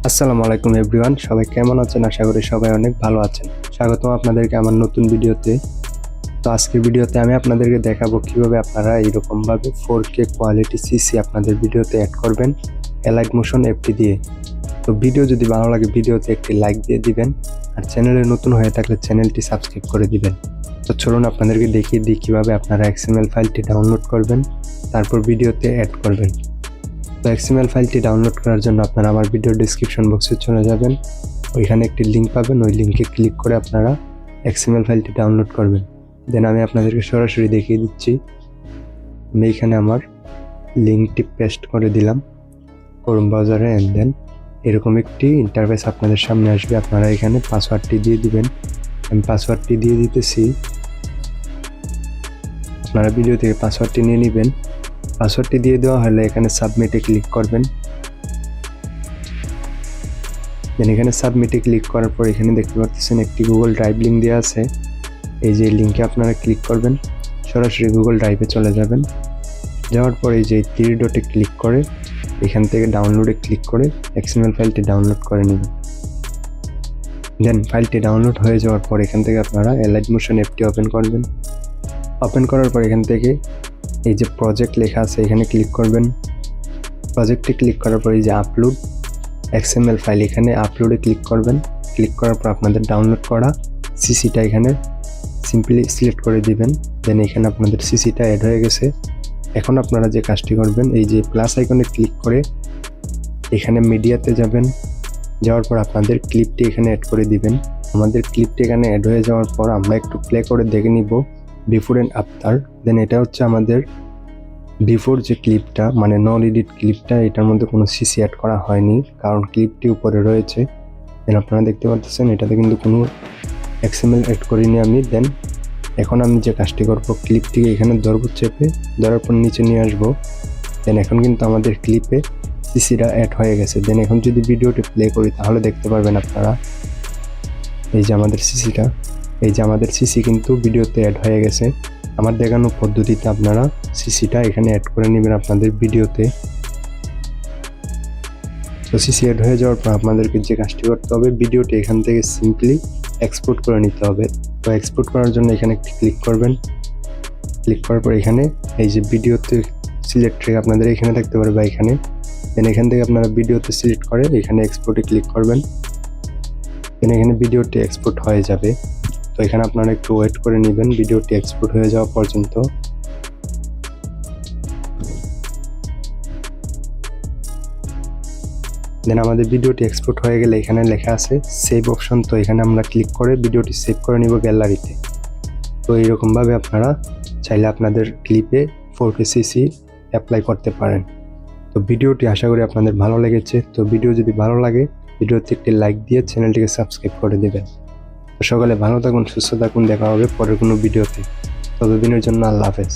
আসসালামু আলাইকুম এভরিওয়ান, সবাই কেমন আছেন? আশা করি সবাই অনেক ভালো আছেন। স্বাগতম আপনাদেরকে আমার নতুন ভিডিওতে। তো আজকের ভিডিওতে আমি আপনাদেরকে দেখাবো কিভাবে আপনারা এইরকমভাবে 4K কোয়ালিটি সিসি আপনাদের ভিডিওতে অ্যাড করবেন এলাইট মোশন অ্যাপটি দিয়ে। তো ভিডিও যদি ভালো লাগে ভিডিওতে একটি লাইক দিয়ে দিবেন, আর চ্যানেলে নতুন হয়ে থাকলে চ্যানেলটি সাবস্ক্রাইব করে দিবেন। তো চলুন আপনাদেরকে দেখিয়ে দিই কিভাবে আপনারা XML ফাইলটি ডাউনলোড করবেন, তারপর ভিডিওতে অ্যাড করবেন। তো XML ফাইলটি ডাউনলোড করার জন্য আপনারা আমার ভিডিও ডেসক্রিপশন বক্সে চলে যাবেন, ওইখানে একটি লিঙ্ক পাবেন, ওই লিঙ্কে ক্লিক করে আপনারা XML ফাইলটি ডাউনলোড করবেন। দেন আমি আপনাদেরকে সরাসরি দেখিয়ে দিচ্ছি। আমি এখানে আমার লিঙ্কটি পেস্ট করে দিলাম ক্রোম ব্রাউজারে, অ্যান্ড দেন এরকম একটি ইন্টারফেস আপনাদের সামনে আসবে। আপনারা এখানে পাসওয়ার্ডটি দিয়ে দিবেন। আমি পাসওয়ার্ডটি দিয়ে দিতেছি, আপনারা ভিডিও থেকে পাসওয়ার্ডটি নিয়ে নেবেন। পাসওয়ার্ডটি দিয়ে দেওয়া হলে এখানে সাবমিটে ক্লিক করবেন। দেন এখানে সাবমিটে ক্লিক করার পর এখানে দেখতে পাচ্ছেন একটি গুগল ড্রাইভ লিঙ্ক দেওয়া আছে। এই যে লিঙ্কে আপনারা ক্লিক করবেন, সরাসরি গুগল ড্রাইভে চলে যাবেন। যাওয়ার পর এই যে 3 ডটে ক্লিক করে এখান থেকে ডাউনলোডে ক্লিক করে XML ফাইলটি ডাউনলোড করে নেবেন। দেন ফাইলটি ডাউনলোড হয়ে যাওয়ার পর এখান থেকে আপনারা এলাইট মোশন অ্যাপটি ওপেন করবেন। ওপেন করার পর এখান থেকে এই যে প্রজেক্ট লেখা আছে এখানে ক্লিক করবেন। প্রজেক্টে ক্লিক করার পর এই যে আপলোড XML ফাইল, এখানে আপলোডে ক্লিক করবেন। ক্লিক করার পর আপনাদের ডাউনলোড করা সিসিটা এখানে সিম্পলি সিলেক্ট করে দিবেন। দেন এখানে আপনাদের সিসিটা অ্যাড হয়ে গেছে। এখন আপনারা যে কাজটি করবেন, এই যে প্লাস আইকনে ক্লিক করে এখানে মিডিয়াতে যাবেন। যাওয়ার পর আপনাদের ক্লিপটি এখানে অ্যাড করে দিবেন। আমাদের ক্লিপটি এখানে অ্যাড হয়ে যাওয়ার পর আমরা একটু প্লে করে দেখে নিব বিফোর অ্যান্ড আফটার। দেন এটা হচ্ছে আমাদের বিফোর যে ক্লিপটা, মানে নন এডিট ক্লিপটা, এটার মধ্যে কোনো সিসি অ্যাড করা হয়নি কারণ ক্লিপটি উপরে রয়েছে। দেন আপনারা দেখতে পাচ্ছেন এটাতে কিন্তু কোনো XML অ্যাড করিনি আমি। দেন এখন আমি যে কাজটি করব, ক্লিপটিকে এখানে ধরবো, চেপে ধরার পর নিচে নিয়ে আসবো। দেন এখন কিন্তু আমাদের ক্লিপে সিসিটা অ্যাড হয়ে গেছে। দেন এখন যদি ভিডিওটি প্লে করি তাহলে দেখতে পারবেন আপনারা এই যে আমাদের সিসিটা, এই যে আমাদের সিসি কিন্তু ভিডিওতে অ্যাড হয়ে গেছে। আমার দেখানো পদ্ধতিতে আপনারা সিসিটা এখানে অ্যাড করে নেবেন আপনাদের ভিডিওতে। তো সিসি অ্যাড হয়ে যাওয়ার পর আপনাদেরকে যে কাজটি করতে হবে, ভিডিওটি এখান থেকে সিম্পলি এক্সপোর্ট করে নিতে হবে। তো এক্সপোর্ট করার জন্য এখানে একটি ক্লিক করবেন। ক্লিক করার পর এখানে এই যে ভিডিওতে সিলেক্ট রেখে আপনাদের এখানে থাকতে পারে বা এখানে, দেন এখান থেকে আপনারা ভিডিওতে সিলেক্ট করে এখানে এক্সপোর্টে ক্লিক করবেন। দেন এখানে ভিডিওটি এক্সপোর্ট হয়ে যাবে। তো এখানে আপনারা একটু ওয়েট করে নেবেন ভিডিওটি এক্সপোর্ট হয়ে যাওয়া পর্যন্ত। দেন আমাদের ভিডিওটি এক্সপোর্ট হয়ে গেলে এখানে লেখা আছে সেভ অপশন, তো এখানে আমরা ক্লিক করে ভিডিওটি সেভ করে নিব গ্যালারিতে। তো এইরকমভাবে আপনারা চাইলে আপনাদের ক্লিপে 4K সিসি অ্যাপ্লাই করতে পারেন। তো ভিডিওটি আশা করি আপনাদের ভালো লেগেছে। তো ভিডিও যদি ভালো লাগে ভিডিওতে একটি লাইক দিয়ে চ্যানেলটিকে সাবস্ক্রাইব করে দেবেন। তো সকালে ভালো থাকুন, সুস্থ থাকুন, দেখা হবে পরের কোনো ভিডিওতে। ততদিনের জন্য আল্লাহ হাফেজ।